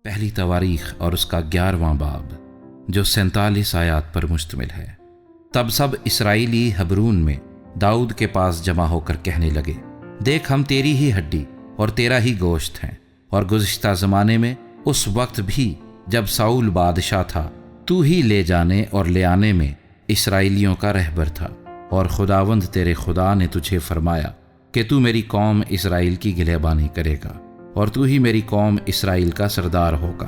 پہلی تواریخ اور اس کا 11واں باب جو 47 آیات پر مشتمل ہے۔ تب سب اسرائیلی حبرون میں داؤد کے پاس جمع ہو کر کہنے لگے، دیکھ ہم تیری ہی ہڈی اور تیرا ہی گوشت ہیں، اور گزشتہ زمانے میں اس وقت بھی جب ساؤل بادشاہ تھا تو ہی لے جانے اور لے آنے میں اسرائیلیوں کا رہبر تھا، اور خداوند تیرے خدا نے تجھے فرمایا کہ تو میری قوم اسرائیل کی گلہبانی کرے گا، اور تو ہی میری قوم اسرائیل کا سردار ہوگا۔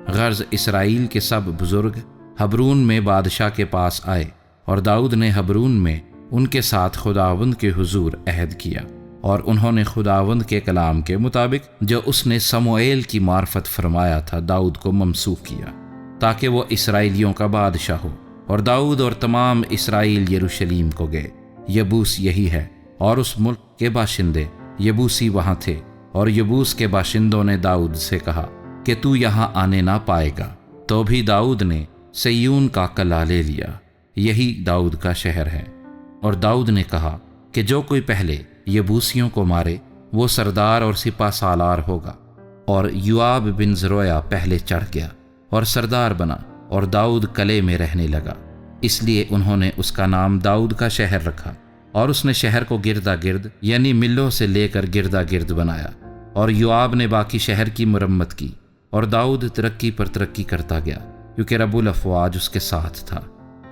غرض اسرائیل کے سب بزرگ حبرون میں بادشاہ کے پاس آئے، اور داؤد نے حبرون میں ان کے ساتھ خداوند کے حضور عہد کیا، اور انہوں نے خداوند کے کلام کے مطابق جو اس نے سموئیل کی معرفت فرمایا تھا داؤد کو ممسوخ کیا، تاکہ وہ اسرائیلیوں کا بادشاہ ہو۔ اور داؤد اور تمام اسرائیل یروشلیم کو گئے۔ یبوس یہی ہے، اور اس ملک کے باشندے یبوسی وہاں تھے، اور یبوس کے باشندوں نے داؤد سے کہا کہ تو یہاں آنے نہ پائے گا، تو بھی داؤد نے سیون کا قلعہ لے لیا، یہی داؤد کا شہر ہے۔ اور داؤد نے کہا کہ جو کوئی پہلے یبوسیوں کو مارے وہ سردار اور سپہ سالار ہوگا، اور یوآب بن زرویا پہلے چڑھ گیا اور سردار بنا، اور داؤد قلعے میں رہنے لگا، اس لیے انہوں نے اس کا نام داؤد کا شہر رکھا۔ اور اس نے شہر کو گردا گرد یعنی ملوں سے لے کر گردا گرد بنایا، اور یوآب نے باقی شہر کی مرمت کی، اور داؤد ترقی پر ترقی کرتا گیا کیونکہ رب الافواج اس کے ساتھ تھا۔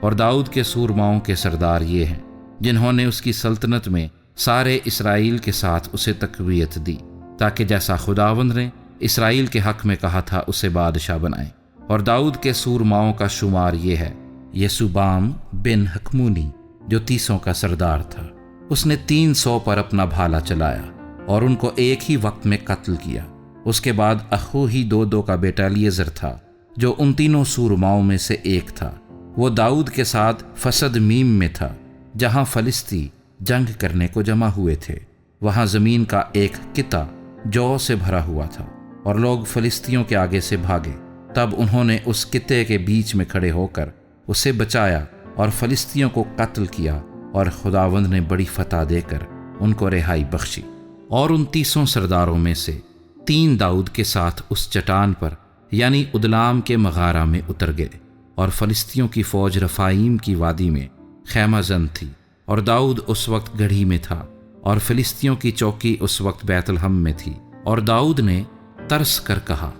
اور داؤد کے سورماؤں کے سردار یہ ہیں جنہوں نے اس کی سلطنت میں سارے اسرائیل کے ساتھ اسے تقویت دی، تاکہ جیسا خداوند نے اسرائیل کے حق میں کہا تھا اسے بادشاہ بنائے۔ اور داؤد کے سورماؤں کا شمار یہ ہے: یسوبام بن حکمونی جو 30 کا سردار تھا، اس نے 300 پر اپنا بھالا چلایا اور ان کو ایک ہی وقت میں قتل کیا۔ اس کے بعد اخو ہی دو کا بیٹا الیعزر تھا جو ان تینوں سورماؤں میں سے ایک تھا، وہ داؤد کے ساتھ فسد میم میں تھا جہاں فلسطی جنگ کرنے کو جمع ہوئے تھے۔ وہاں زمین کا ایک قطعہ جو سے بھرا ہوا تھا، اور لوگ فلسطیوں کے آگے سے بھاگے۔ تب انہوں نے اس قطعے کے بیچ میں کھڑے ہو کر اسے بچایا اور فلسطیوں کو قتل کیا، اور خداوند نے بڑی فتح دے کر ان کو رہائی بخشی۔ اور ان 30 سرداروں میں سے 3 داؤد کے ساتھ اس چٹان پر یعنی ادلام کے مغارہ میں اتر گئے، اور فلسطیوں کی فوج رفائیم کی وادی میں خیمہ زن تھی، اور داؤد اس وقت گڑھی میں تھا، اور فلسطیوں کی چوکی اس وقت بیت الحم میں تھی۔ اور داؤد نے ترس کر کہا،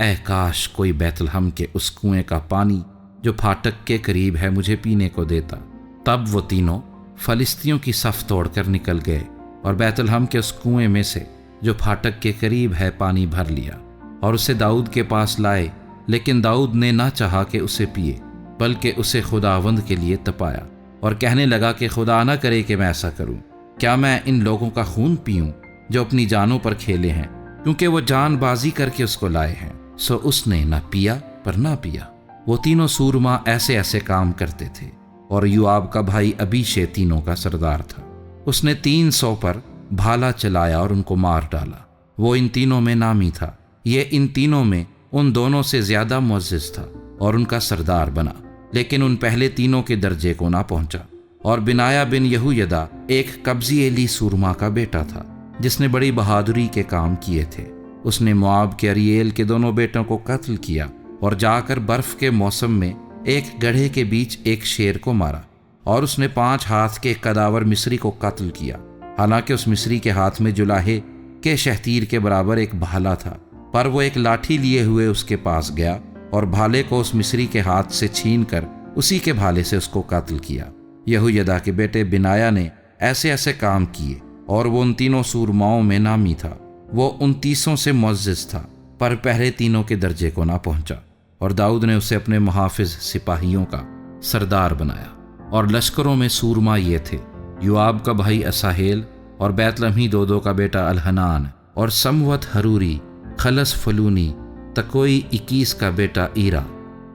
اے کاش کوئی بیت الحم کے اس کنویں کا پانی جو پھاٹک کے قریب ہے مجھے پینے کو دیتا۔ تب وہ تینوں فلسطیوں کی صف توڑ کر نکل گئے، اور بیت الحم کے اس کنویں میں سے جو پھاٹک کے قریب ہے پانی بھر لیا، اور اسے داؤد کے پاس لائے، لیکن داؤد نے نہ چاہا کہ اسے پیے، بلکہ اسے خداوند کے لیے تپایا، اور کہنے لگا کہ خدا نہ کرے کہ میں ایسا کروں۔ کیا میں ان لوگوں کا خون پیوں جو اپنی جانوں پر کھیلے ہیں؟ کیونکہ وہ جان بازی کر کے اس کو لائے ہیں۔ سو اس نے نہ پیا پر نہ پیا۔ وہ تینوں سورما ایسے ایسے کام کرتے تھے، اور یوآب کا بھائی ابیشے تینوں کا سردار تھا۔ اس نے 300 پر بھالا چلایا اور ان کو مار ڈالا۔ وہ ان تینوں میں نامی تھا، یہ ان تینوں میں ان دونوں سے زیادہ معزز تھا اور ان کا سردار بنا، لیکن ان پہلے تینوں کے درجے کو نہ پہنچا۔ اور بنایا بن یہویدا ایک قبضی ایلی سورما کا بیٹا تھا جس نے بڑی بہادری کے کام کیے تھے۔ اس نے مواب کے اریل کے دونوں بیٹوں کو قتل کیا، اور جا کر برف کے موسم میں ایک گڑھے کے بیچ ایک شیر کو مارا، اور اس نے 5 ہاتھ کے قداور مصری کو قتل کیا، حالانکہ اس مصری کے ہاتھ میں جلاہے کے شہتیر کے برابر ایک بھالا تھا۔ پر وہ ایک لاٹھی لیے ہوئے اس کے پاس گیا، اور بھالے کو اس مصری کے ہاتھ سے چھین کر اسی کے بھالے سے اس کو قتل کیا۔ یہویدا کے بیٹے بنایا نے ایسے ایسے کام کیے، اور وہ ان تینوں سورماؤں میں نامی تھا۔ وہ ان 30 سے معزز تھا، پر پہلے تینوں کے درجے کو نہ پہنچا۔ اور داؤد نے اسے اپنے محافظ سپاہیوں کا سردار بنایا۔ اور لشکروں میں سورما یہ تھے: یوآب کا بھائی اساہیل، اور بیت لحمی دودو کا بیٹا الحنان، اور سموت حروری، خلس فلونی، تکوئی 21 کا بیٹا ایرا،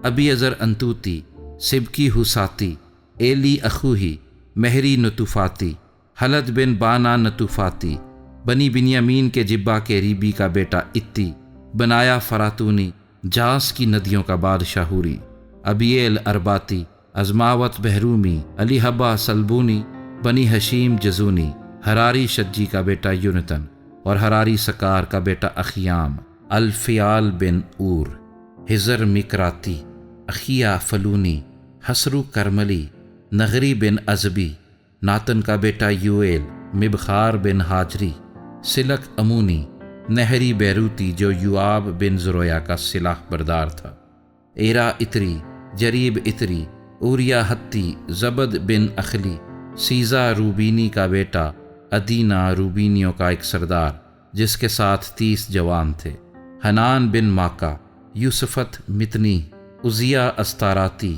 ابیعزر انتوتی، سبکی حساتی، ایلی اخوہی، مہری نتوفاتی، حلد بن بانا نتوفاتی، بنی بنیامین کے جبا کے ریبی کا بیٹا اتی، بنایا فراتونی، جاس کی ندیوں کا بادشاہ ہوری، ابیل ارباتی، ازماوت بہرومی، علی حبا سلبونی، بنی حشیم جزونی، حراری شجی کا بیٹا یونتن، اور حراری سکار کا بیٹا اخیام، الفیال بن اور، حزر مکراتی، اخیا فلونی، حسرو کرملی، نغری بن ازبی، ناتن کا بیٹا یویل، مبخار بن حاجری، سلک امونی، نہری بیروتی جو یوآب بن زرویا کا سلاح بردار تھا، ایرا اتری، جریب اتری، اوریا ہتی، زبد بن اخلی، سیزا روبینی کا بیٹا، ادینا روبینیوں کا ایک سردار جس کے ساتھ 30 جوان تھے، حنان بن ماکا، یوسفت متنی، عزیہ استاراتی،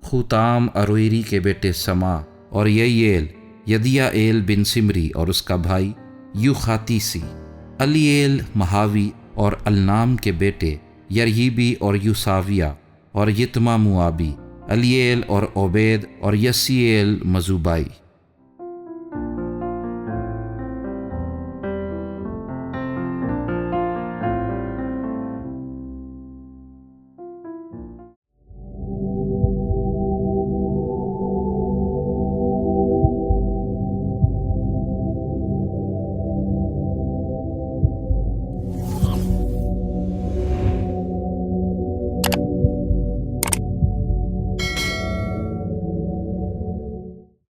خوتام ارویری کے بیٹے سما اور ییل، یدیائیل بن سمری اور اس کا بھائی یوخاتیسی، الییل مہاوی اور النام کے بیٹے یریبی اور یوساویہ اور یتما موابی، الییل اور عبید اور یسییل مزوبائی۔